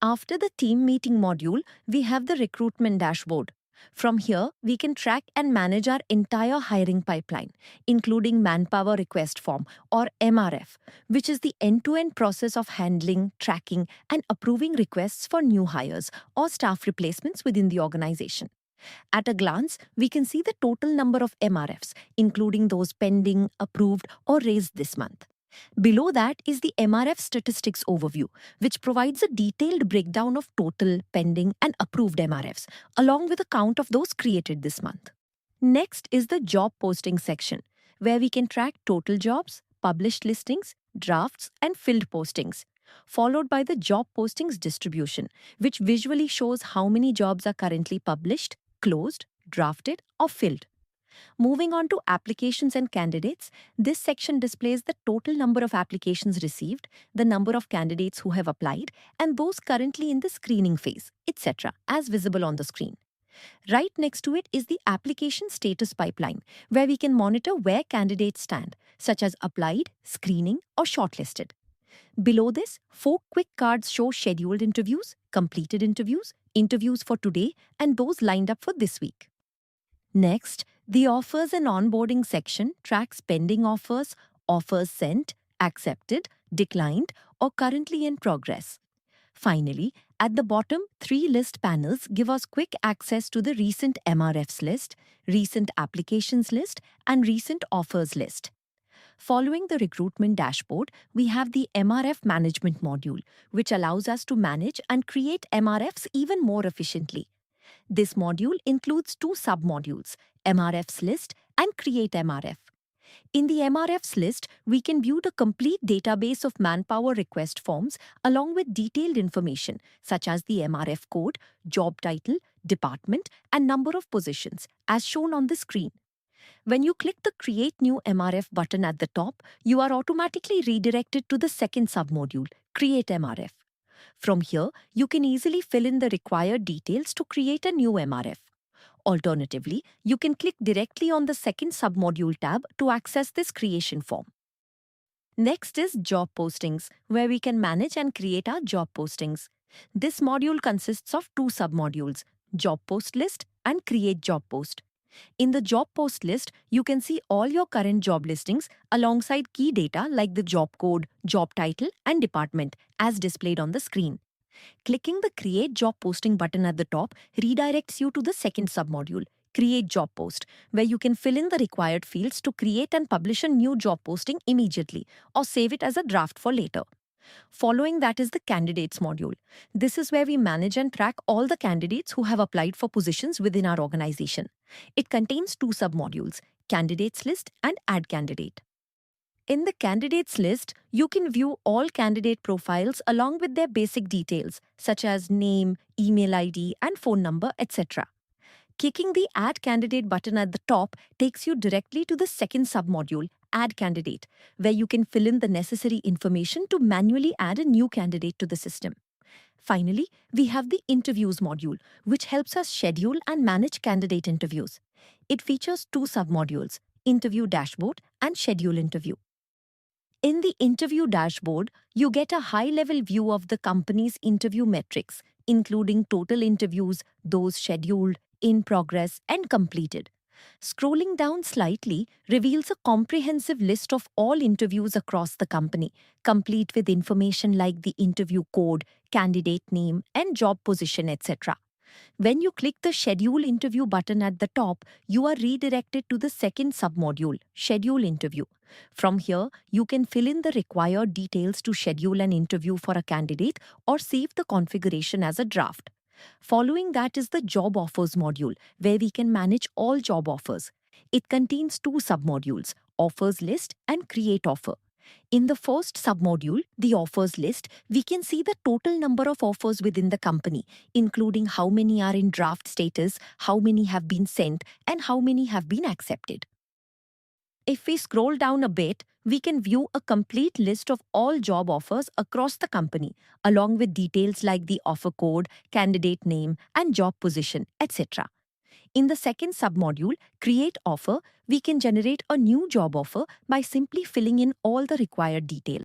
After the team meeting module, we have the recruitment dashboard. From here, we can track and manage our entire hiring pipeline, including manpower request form or MRF, which is the end-to-end process of handling, tracking, and approving requests for new hires or staff replacements within the organization. At a glance, we can see the total number of MRFs, including those pending, approved, or raised this month. Below that is the MRF statistics overview, which provides a detailed breakdown of total, pending, and approved MRFs, along with a count of those created this month. Next is the job posting section, where we can track total jobs, published listings, drafts, and filled postings, followed by the job postings distribution, which visually shows how many jobs are currently published, closed, drafted, or filled. Moving on to applications and candidates, this section displays the total number of applications received, the number of candidates who have applied, and those currently in the screening phase, etc., as visible on the screen. Right next to it is the application status pipeline, where we can monitor where candidates stand, such as applied, screening, or shortlisted. Below this, 4 quick cards show scheduled interviews, completed interviews, interviews for today, and those lined up for this week. Next, the offers and onboarding section tracks pending offers, offers sent, accepted, declined, or currently in progress. Finally, at the bottom, 3 list panels give us quick access to the recent MRFs list, recent applications list, and recent offers list. Following the recruitment dashboard, we have the MRF management module, which allows us to manage and create MRFs even more efficiently. This module includes 2 submodules, MRFs list and create MRF. In the MRFs list, we can view the complete database of manpower request forms along with detailed information such as the MRF code, job title, department, and number of positions, as shown on the screen. When you click the Create New MRF button at the top, you are automatically redirected to the second submodule, Create MRF. From here, you can easily fill in the required details to create a new MRF. Alternatively, you can click directly on the second submodule tab to access this creation form. Next is Job Postings, where we can manage and create our job postings. This module consists of 2 submodules, Job Post List and Create Job Post. In the job post list, you can see all your current job listings alongside key data like the job code, job title, and department as displayed on the screen. Clicking the Create Job Posting button at the top redirects you to the second submodule, Create Job Post, where you can fill in the required fields to create and publish a new job posting immediately or save it as a draft for later. Following that is the Candidates module. This is where we manage and track all the candidates who have applied for positions within our organization. It contains 2 submodules, Candidates List and Add Candidate. In the Candidates list, you can view all candidate profiles along with their basic details, such as name, email ID, and phone number, etc. Clicking the Add Candidate button at the top takes you directly to the second submodule, Add Candidate, where you can fill in the necessary information to manually add a new candidate to the system. Finally, we have the Interviews module, which helps us schedule and manage candidate interviews. It features 2 submodules, Interview Dashboard and Schedule Interview. In the Interview Dashboard, you get a high-level view of the company's interview metrics, including total interviews, those scheduled, in progress, and completed. Scrolling down slightly reveals a comprehensive list of all interviews across the company, complete with information like the interview code, candidate name, and job position, etc. When you click the Schedule Interview button at the top, you are redirected to the second submodule, Schedule Interview. From here, you can fill in the required details to schedule an interview for a candidate or save the configuration as a draft. Following that is the Job Offers module, where we can manage all job offers. It contains 2 submodules, Offers List and Create Offer. In the first submodule, the offers list, we can see the total number of offers within the company, including how many are in draft status, how many have been sent, and how many have been accepted. If we scroll down a bit, we can view a complete list of all job offers across the company, along with details like the offer code, candidate name, and job position, etc. In the second submodule, Create Offer, we can generate a new job offer by simply filling in all the required details.